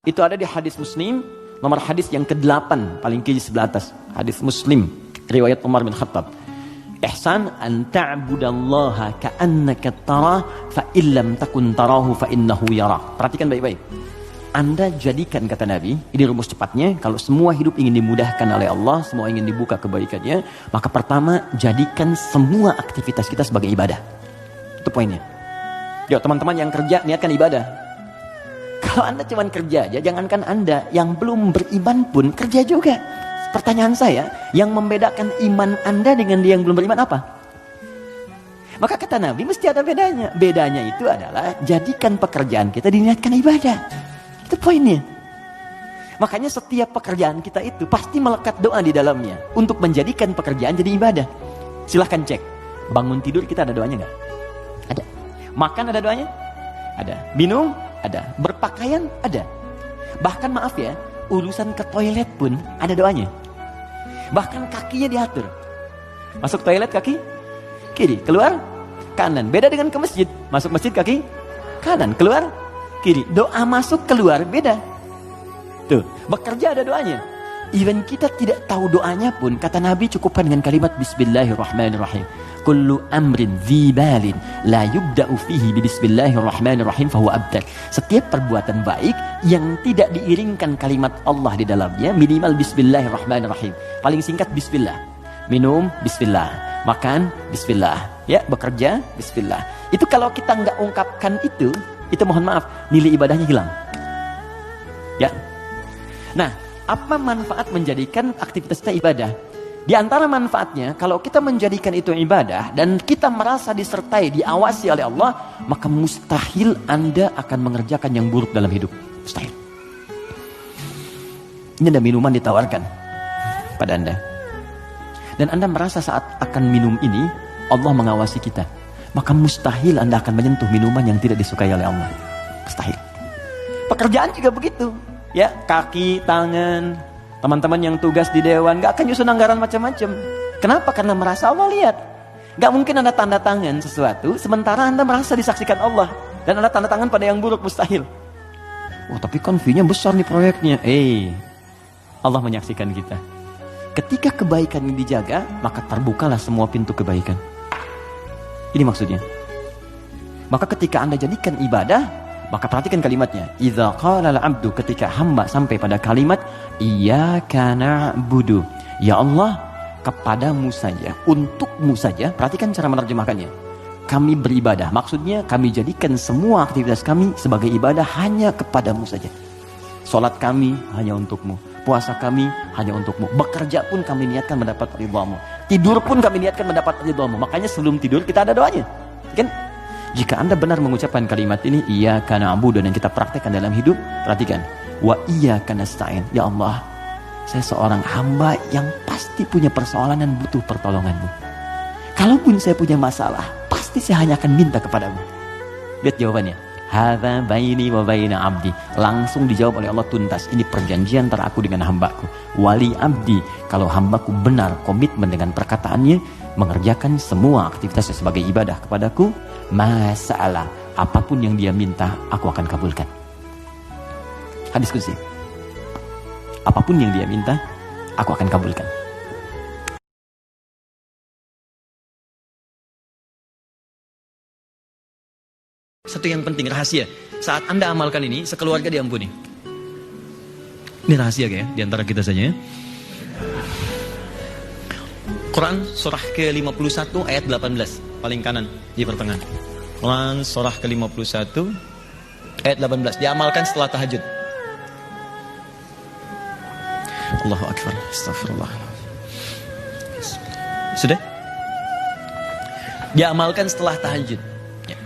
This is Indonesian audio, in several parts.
Itu ada di hadis Muslim, nomor hadis yang ke-8, paling kiri sebelah atas. Hadis Muslim, riwayat Umar bin Khattab. Ihsan an ta'budallaha ka'annaka tarah fa illam takun tarahu fa innahu yarah. Perhatikan baik-baik. Anda jadikan, kata Nabi, ini rumus cepatnya, kalau semua hidup ingin dimudahkan oleh Allah, semua ingin dibuka kebaikannya, maka pertama, jadikan semua aktivitas kita sebagai ibadah. Itu poinnya. Yuk teman-teman yang kerja, niatkan ibadah. Kalau Anda cuma kerja aja, jangankan Anda, yang belum beriman pun kerja juga. Pertanyaan saya, yang membedakan iman Anda dengan dia yang belum beriman apa? Maka kata Nabi, mesti ada bedanya. Bedanya itu adalah, jadikan pekerjaan kita diniatkan ibadah. Itu poinnya. Makanya setiap pekerjaan kita itu pasti melekat doa di dalamnya untuk menjadikan pekerjaan jadi ibadah. Silahkan cek. Bangun tidur kita ada doanya nggak? Ada. Makan ada doanya? Ada. Minum? Ada. Berpakaian? Ada. Bahkan maaf ya, urusan ke toilet pun ada doanya. Bahkan kakinya diatur. Masuk toilet kaki kiri, keluar kanan. Beda dengan ke masjid. Masuk masjid kaki kanan, keluar kiri. Doa masuk keluar beda. Tuh, bekerja ada doanya. Even kita tidak tahu doanya pun, kata Nabi cukupkan dengan kalimat Bismillahirrahmanirrahim. Kullu amrin dzibalin la yubda'u fihi bi bismillahirrahmanirrahim fahuwa abtar. Setiap perbuatan baik yang tidak diiringkan kalimat Allah di dalamnya, minimal bismillahirrahmanirrahim. Paling singkat bismillah. Minum bismillah, makan bismillah, ya, bekerja bismillah. Itu kalau kita nggak ungkapkan itu mohon maaf, nilai ibadahnya hilang. Ya. Nah, apa manfaat menjadikan aktivitas kita ibadah? Di antara manfaatnya, kalau kita menjadikan itu ibadah dan kita merasa disertai, diawasi oleh Allah, maka mustahil Anda akan mengerjakan yang buruk dalam hidup. Mustahil. Ini ada minuman ditawarkan pada Anda. Dan Anda merasa saat akan minum ini, Allah mengawasi kita. Maka mustahil Anda akan menyentuh minuman yang tidak disukai oleh Allah. Mustahil. Pekerjaan juga begitu. Ya, kaki, tangan, teman-teman yang tugas di dewan gak akan nyusun anggaran macam-macam. Kenapa? Karena merasa Allah lihat. Gak mungkin Anda tanda tangan sesuatu sementara Anda merasa disaksikan Allah dan Anda tanda tangan pada yang buruk, mustahil. Oh, tapi kan fee-nya besar nih proyeknya. Allah menyaksikan kita. Ketika kebaikan ini dijaga, maka terbukalah semua pintu kebaikan. Ini maksudnya. Maka ketika Anda jadikan ibadah, maka perhatikan kalimatnya. Idza qala al-'abdu, ketika hamba sampai pada kalimat iyyaka na'budu. Ya Allah, kepadamu saja, untukmu saja. Perhatikan cara menerjemahkannya. Kami beribadah. Maksudnya kami jadikan semua aktivitas kami sebagai ibadah hanya kepadamu saja. Salat kami hanya untukmu. Puasa kami hanya untukmu. Bekerja pun kami niatkan mendapat ridhamu. Tidur pun kami niatkan mendapat ridhamu. Makanya sebelum tidur kita ada doanya. Kan? Jika Anda benar mengucapkan kalimat ini, iyyaka na'budu, dan kita praktekkan dalam hidup, perhatikan. Wa iyyaka nasta'in. Ya Allah, saya seorang hamba yang pasti punya persoalan dan butuh pertolonganmu. Kalaupun saya punya masalah, pasti saya hanya akan minta kepadamu. Lihat jawabannya. Hadza baini wa baina abdi. Langsung dijawab oleh Allah tuntas. Ini perjanjian antara aku dengan hambaku. Wali abdi. Kalau hambaku benar komitmen dengan perkataannya, mengerjakan semua aktivitasnya sebagai ibadah kepadaku, masalah apapun yang dia minta, aku akan kabulkan. Hadis qudsi. Apapun yang dia minta, aku akan kabulkan. Satu yang penting, rahasia. Saat Anda amalkan ini, sekeluarga diampuni. Ini rahasia kayak di antara kita saja ya. Quran surah ke-51 ayat 18, paling kanan di pertengahan. Quran surah ke-51 ayat 18, diamalkan setelah tahajud. Allahu akbar. Astagfirullah. Sudah? Diamalkan setelah tahajud. Ya.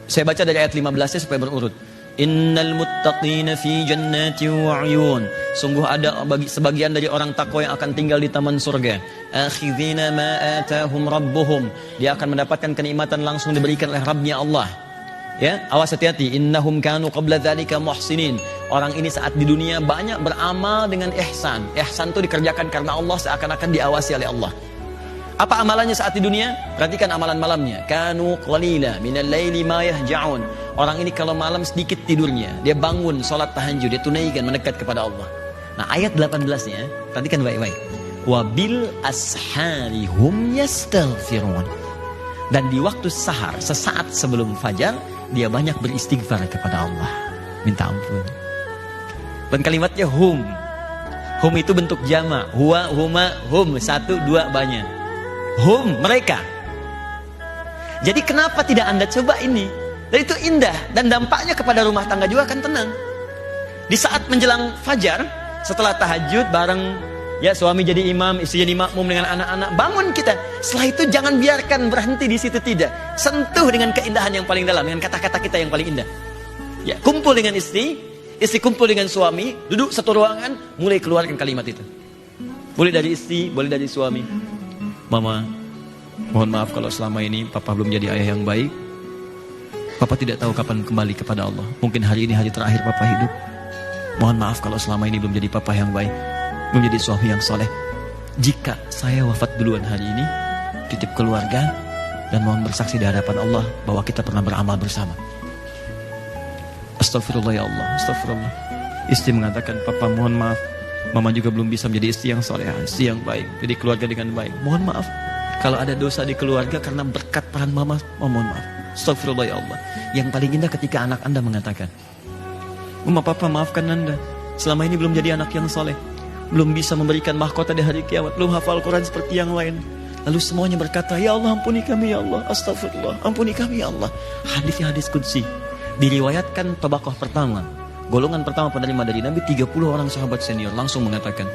Saya baca dari ayat 15-nya supaya berurut. Innal muttaqina fi jannati wa 'uyun. Sungguh ada bagi sebagian dari orang takwa yang akan tinggal di taman surga. Akhidhina ma atahum rabbuhum. Dia akan mendapatkan kenikmatan langsung diberikan oleh Rabbnya Allah. Ya, awas hati-hati. Innahum kanu qabla dzalika muhsinin. Orang ini saat di dunia banyak beramal dengan ihsan. Ihsan itu dikerjakan karena Allah, seakan-akan diawasi oleh Allah. Apa amalannya saat di dunia? Perhatikan amalan malamnya. Kanu qalila minal laili ma yahja'un. Orang ini kalau malam sedikit tidurnya, dia bangun, sholat tahajud, dia tunaikan, mendekat kepada Allah. Nah ayat 18-nya, perhatikan baik-baik. Wabil ashari hum yastaghfirun. Dan di waktu sahar, sesaat sebelum fajar, dia banyak beristighfar kepada Allah. Minta ampun. Dan kalimatnya hum. Hum itu bentuk jama. Huwa, huma, hum. 1, 2, banyak. Hum, mereka. Jadi kenapa tidak Anda coba ini? Dan itu indah. Dan dampaknya kepada rumah tangga juga akan tenang. Di saat menjelang fajar, setelah tahajud bareng, ya suami jadi imam, istri jadi makmum dengan anak-anak, bangun kita. Setelah itu jangan biarkan berhenti di situ, tidak. Sentuh dengan keindahan yang paling dalam, dengan kata-kata kita yang paling indah. Ya, kumpul dengan istri kumpul dengan suami, duduk satu ruangan, mulai keluarkan kalimat itu. Boleh dari istri, boleh dari suami. Mama, mohon maaf kalau selama ini Papa belum jadi ayah yang baik. Papa tidak tahu kapan kembali kepada Allah. Mungkin hari ini hari terakhir Papa hidup. Mohon maaf kalau selama ini belum jadi Papa yang baik, belum jadi suami yang soleh. Jika saya wafat duluan hari ini, titip keluarga, dan mohon bersaksi di hadapan Allah bahwa kita pernah beramal bersama. Astagfirullah ya Allah, astagfirullah. Istri mengatakan, Papa mohon maaf, Mama juga belum bisa menjadi istri yang soleh, istri yang baik, jadi keluarga dengan baik. Mohon maaf kalau ada dosa di keluarga karena berkat peran Mama, mohon maaf. Astagfirullah ya Allah. Yang paling indah ketika anak Anda mengatakan, Mama, Papa maafkan Anda, selama ini belum jadi anak yang soleh, belum bisa memberikan mahkota di hari kiamat, belum hafal Quran seperti yang lain. Lalu semuanya berkata, ya Allah ampuni kami ya Allah, astagfirullah, ampuni kami ya Allah. Hadisnya hadis qudsi. Diriwayatkan tabaqah pertama, golongan pertama penerima dari Nabi, 30 orang sahabat senior langsung mengatakan,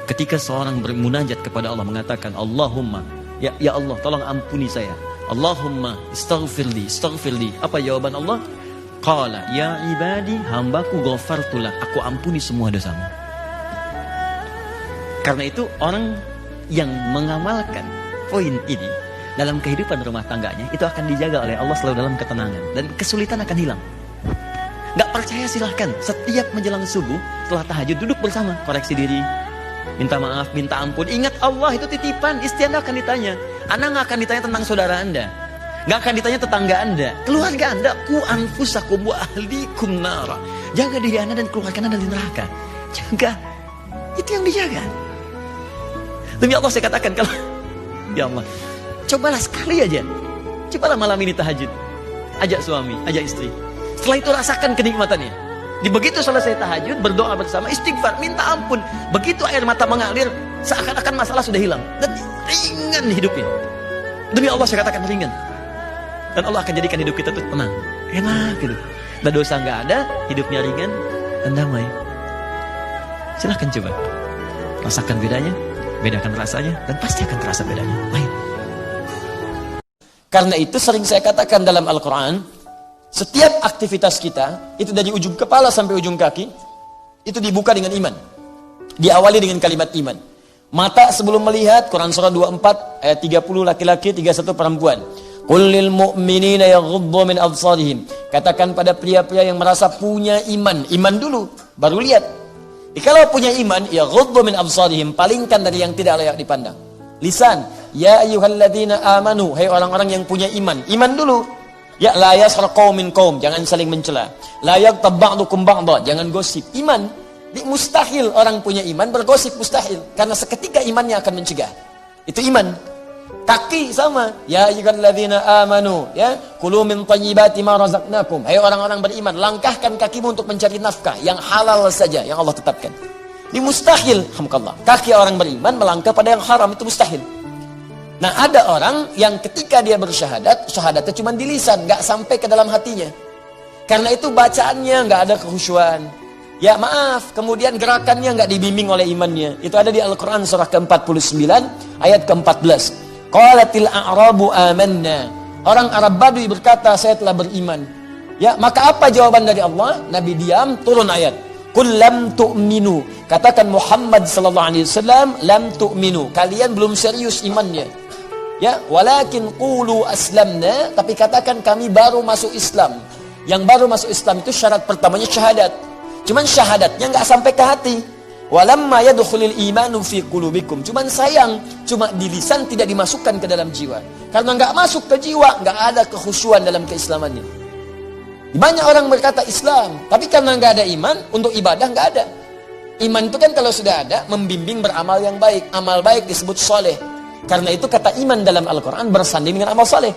ketika seorang bermunajat kepada Allah mengatakan, Allahumma, ya Allah tolong ampuni saya, Allahumma istaghfirli. Apa jawaban Allah? Qala ya ibadi, hambaku ghafartulak, aku ampuni semua dosamu. Karena itu orang yang mengamalkan poin ini dalam kehidupan rumah tangganya, itu akan dijaga oleh Allah selalu dalam ketenangan, dan kesulitan akan hilang. Gak percaya silahkan, setiap menjelang subuh setelah tahajud duduk bersama, koreksi diri, minta maaf, minta ampun. Ingat Allah itu titipan. Istri Anda akan ditanya, Anda gak akan ditanya tentang saudara Anda, gak akan ditanya tetangga Anda, keluarga Anda. Ku anfusakum wa ahlikum nara. Jaga diri Anda dan keluarga Anda dari neraka. Jaga, itu yang dijaga. Demi Allah saya katakan, kalau ya Allah, cobalah sekali aja, cobalah malam ini tahajud, ajak suami, ajak istri. Setelah itu rasakan kenikmatannya. Di begitu selesai tahajud, berdoa bersama, istighfar, minta ampun. Begitu air mata mengalir, seakan-akan masalah sudah hilang. Dan ringan hidupnya. Demi Allah saya katakan ringan. Dan Allah akan jadikan hidup kita itu tenang, enak gitu. Dan dosa nggak ada, hidupnya ringan dan damai. Silahkan coba, rasakan bedanya, bedakan rasanya, dan pasti akan terasa bedanya. Baik. Karena itu sering saya katakan dalam Al-Quran, setiap aktivitas kita, itu dari ujung kepala sampai ujung kaki, itu dibuka dengan iman. Diawali dengan kalimat iman. Mata sebelum melihat, Quran surah 24 ayat 30 laki-laki, 31 perempuan. Qul lil mu'minina yaghuddu min absarihim. Katakan pada pria-pria yang merasa punya iman. Iman dulu, baru lihat. Kalau punya iman, yaghuddu min absarihim, palingkan dari yang tidak layak dipandang. Lisan, ya ayyuhalladzina amanu, hai orang-orang yang punya iman. Iman dulu. Ya la yaskhar qaumin qaum, jangan saling mencela. La yaghtab ba'dukum ba'dha, jangan gosip. Iman, mustahil orang punya iman bergosip, mustahil. Karena seketika imannya akan mencegah. Itu iman. Kaki sama, ya ayyuhalladzina amanu, ya kulu min thayyibati ma razaqnakum. Hai orang-orang beriman, langkahkan kakimu untuk mencari nafkah yang halal saja, yang Allah tetapkan. Ini mustahil, alhamdulillah. Kaki orang beriman melangkah pada yang haram, itu mustahil. Nah ada orang yang ketika dia bersyahadat, syahadatnya cuma di lisan, gak sampai ke dalam hatinya. Karena itu bacaannya gak ada kekhusyuan. Ya maaf, kemudian gerakannya gak dibimbing oleh imannya. Itu ada di Al-Quran surah ke-49 ayat ke-14. Qalatil a'rabu amanna. Orang Arab Badui berkata, saya telah beriman. Ya, maka apa jawaban dari Allah? Nabi diam, turun ayat. Qul lam tu'minu. Katakan Muhammad sallallahu alaihi wasallam, lam tu'minu. Kalian belum serius imannya. Ya, walakin qulu aslamna, tapi katakan kami baru masuk Islam. Yang baru masuk Islam itu syarat pertamanya syahadat. Cuman syahadatnya enggak sampai ke hati. Walamma yadkhulul imanu fi qulubikum. Cuman sayang, cuma di lisan tidak dimasukkan ke dalam jiwa. Karena enggak masuk ke jiwa, enggak ada kekhusyuan dalam keislamannya. Banyak orang berkata Islam, tapi karena nggak ada iman, untuk ibadah nggak ada. Iman itu kan kalau sudah ada, membimbing beramal yang baik. Amal baik disebut soleh. Karena itu kata iman dalam Al-Quran bersanding dengan amal soleh.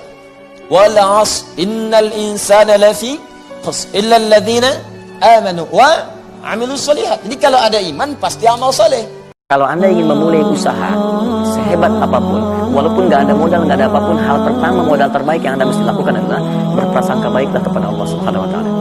Wal 'ashr innal insana lafi khusr illa alladhina amanu wa 'amilus shalihat. Jadi kalau ada iman pasti amal soleh. Kalau Anda ingin memulai usaha sehebat apapun, walaupun nggak ada modal, nggak ada apapun, hal pertama modal terbaik yang Anda mesti lakukan adalah berprasangka baiklah kepada Allah Subhanahu wa taala.